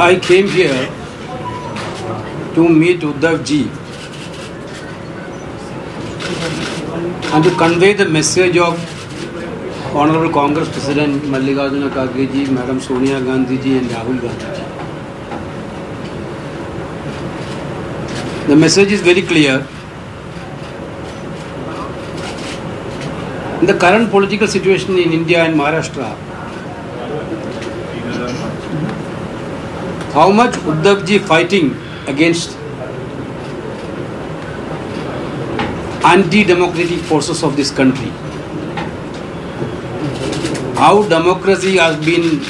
I came here to meet Uddhav ji and to convey the message of Honorable Congress President Mallikarjuna Kharge ji, Madam Sonia Gandhi ji and Rahul Gandhi ji. The message is very clear. In the current political situation in India and Maharashtra, how much Uddhav ji fighting against anti-democratic forces of this country. How democracy has been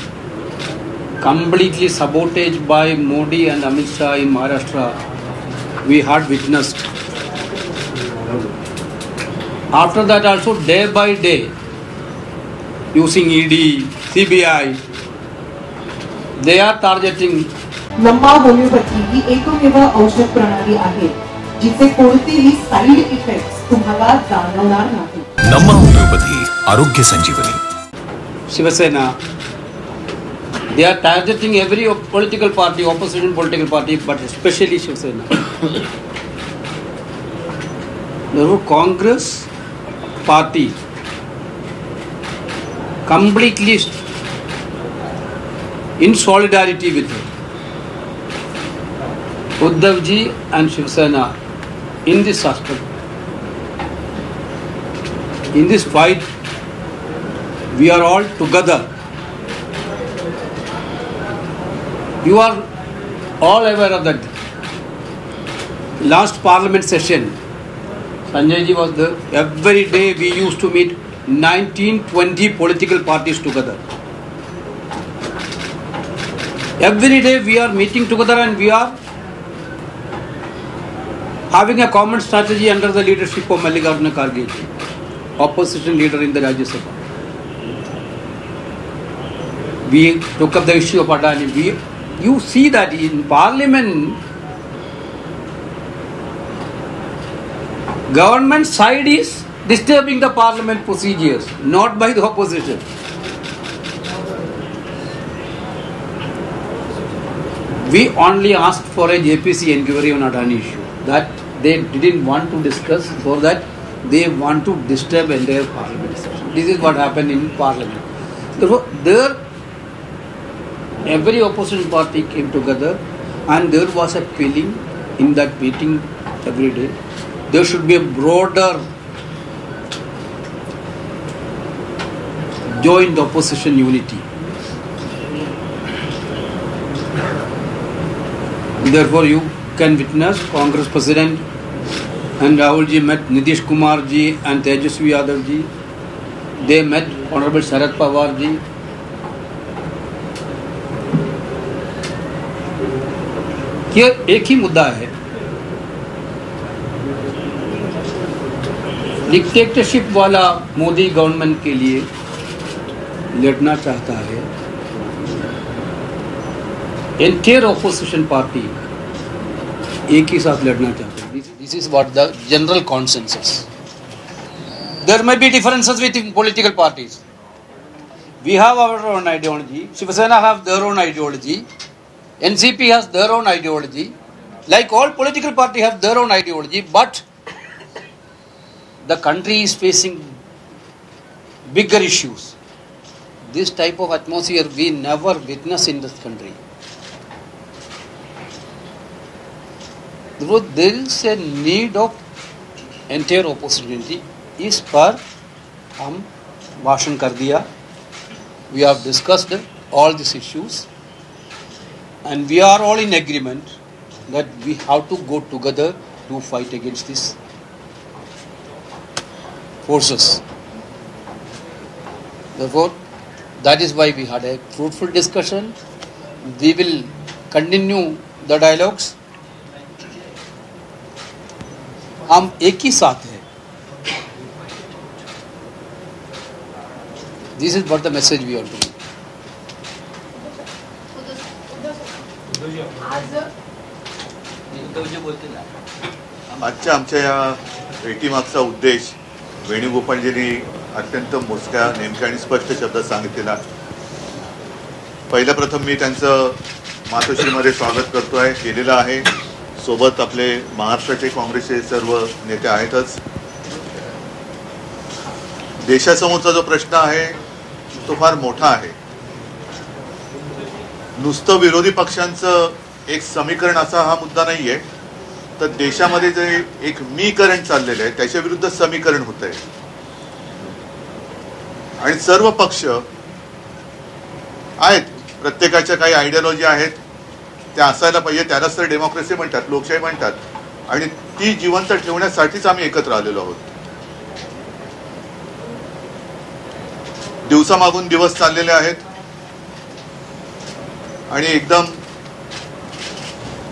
completely sabotaged by Modi and Amit Shah in Maharashtra, we had witnessed. After that also, day by day, using ED, CBI, they are targeting. लंबा homoeopathy ही एकमेव औषध प्रणाली आहे जिचे कोणतेही side effects तुम्हाला जाणवणार नाही. नम्मा होमिओपॅथी आरोग्य संजीवनी. Shivasena, they are targeting every political party, opposition political party, but especially Shivasena. The Congress party completely in solidarity with Uddhav ji and Shivasena in this aspect. In this fight, we are all together. You are all aware of that. Last parliament session, Sanjay ji was there. Every day we used to meet 19-20 political parties together. Every day we are meeting together and we are having a common strategy under the leadership of Mallikarjuna Kharge ji, opposition leader in the Rajya Sabha. We took up the issue of Adani. You see that in Parliament, government side is disturbing the Parliament procedures, not by the opposition. We only asked for a JPC inquiry on Adani issue. That they didn't want to discuss, for that they want to disturb entire Parliament session. This is what happened in Parliament. Therefore, there every opposition party came together and there was a feeling in that meeting every day. There should be a broader joint opposition unity. Therefore, you can witness Congress President and Rahul ji met Nitish Kumar ji and Tejasvi Yadav ji. They met Honorable Sharad Pawar ji. ये एक ही मुद्दा है, dictatorship वाला Modi government के लिए लड़ना चाहता है. एंटायर ऑपोजिशन पार्टी एक ही साथ लड़ना चाहते हैं. This is what the general consensus. There may be differences with political parties. We have our own ideology. Shiv Sena have their own ideology. NCP has their own ideology, like all political parties have their own ideology, but the country is facing bigger issues. This type of atmosphere we never witness in this country. There is a need of entire opportunity. इस पर हम भाषण कर दिया. We have discussed all these issues. And we are all in agreement that we have to go together to fight against these forces. Therefore, that is why we had a fruitful discussion. We will continue the dialogues. हम एक ही साथ हैं. This is what the message we are doing. आजच्या आमच्या या भेटीमागचा उद्देश वेणुगोपालजींनी अत्यंत मोजक्या नेमक्या आणि स्पष्ट शब्दात सांगितलेला. पहिल्या प्रथम मी त्यांचं मातोश्रीमध्ये स्वागत करतोय, केलेलं आहे. सोबत आपले महाराष्ट्राचे काँग्रेसचे सर्व नेते आहेतच. देशासमोरचा जो प्रश्न आहे तो फार मोठा आहे. नुसतं विरोधी पक्षांचं एक समीकरण असा हा मुद्दा नाहीये, तर देशामध्ये जे एक मीकरण चाललेलं आहे त्याच्या विरुद्ध समीकरण होत आहे. आणि सर्व पक्ष आहेत, प्रत्येकाच्या काही आयडियोलॉजी आहेत, त्या असायला पाहिजे. त्यालाच तर डेमोक्रेसी म्हणतात, लोकशाही म्हणतात. आणि ती जिवंत ठेवण्यासाठीच आम्ही एकत्र आलेलो आहोत. दिवसामागून दिवस चाललेले आहेत आणि एकदम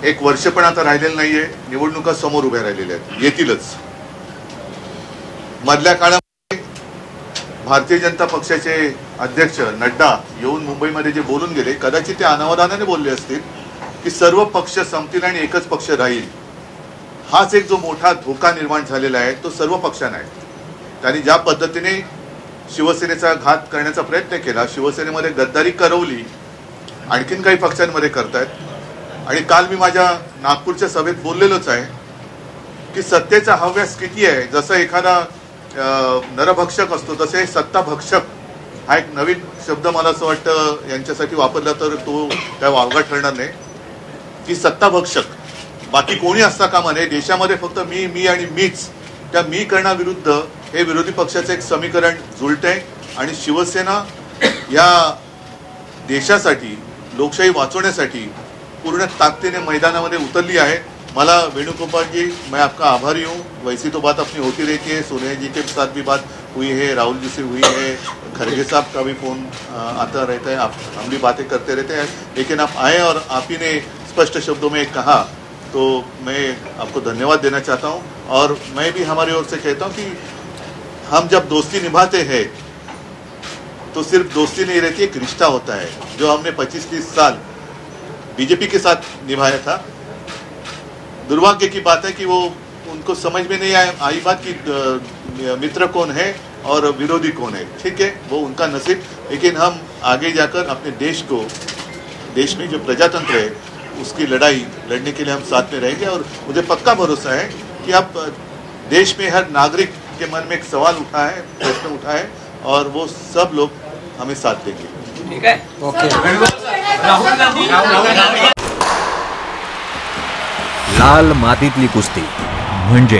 एक वर्ष पण आता राहिलेलं नाहीये. निवडणुका समोर उभ्या राहिलेल्या आहेत, येतीलच. मधल्या काळामध्ये भारतीय जनता पक्षाचे अध्यक्ष नड्डा येऊन मुंबईमध्ये जे बोलून गेले, कदाचित ते अनावधानाने बोलले असतील की सर्व पक्ष संपतील आणि एकच पक्ष राहील. हाच एक जो मोठा धोका निर्माण झालेला आहे तो सर्व पक्षांना आहे. त्यांनी ज्या पद्धतीने शिवसेनेचा घात करण्याचा प्रयत्न केला, शिवसेनेमध्ये गद्दारी करवली, आणखीन काही पक्षांमध्ये करतायत. आणि काल मी माझ्या नागपूरच्या सभेत बोललेलोच आहे की सत्तेचा हव्यास किती आहे. जसं एखादा नरभक्षक असतो तसे सत्ताभक्षक हा एक नवीन शब्द मला असं वाटतं यांच्यासाठी वापरला तर तो काय वावगा ठरणार नाही. की सत्ताभक्षक बाकी कोणी असता कामा नये. देशामध्ये फक्त मी मी आणि मीच, त्या मी करण्याविरुद्ध हे विरोधी पक्षाचं एक समीकरण जुळतंय. आणि शिवसेना या देशासाठी, लोकशाही वाचवण्यासाठी पूर्ण ताकदीने मैदानामध्ये उतरली आहे. मला वेणुगोपाल जी, मैं आपका आभारी हूँ. वैसी तो बात अपनी होती रहती है, सोनिया जी के साथ भी बात हुई है, राहुल जी से हुई है, खरगे साहब का भी फोन आता रहता है, हम भी बातें करते रहते हैं. लेकिन आप आए और आप ही ने स्पष्ट शब्दों में कहा, तो मैं आपको धन्यवाद देना चाहता हूँ. और मैं भी हमारी ओर से कहता हूँ कि हम जब दोस्ती निभाते हैं तो सिर्फ दोस्ती नहीं रहती, एक रिश्ता होता है जो हमने 25-30 साल बीजेपी के साथ निभाया था. दुर्भाग्य की बात है कि वो उनको समझ में नहीं आई बात कि मित्र कौन है और विरोधी कौन है. ठीक है, वो उनका नसीब. लेकिन हम आगे जाकर अपने देश को, देश में जो प्रजातंत्र है उसकी लड़ाई लड़ने के लिए हम साथ में रहेंगे. और मुझे पक्का भरोसा है कि अब देश में हर नागरिक के मन में एक सवाल उठा है, प्रश्न उठा है, और वो सब लोग हमें साथ देंगे. ठीक है, ओके. लाल मातीतली कुस्ती म्हणजे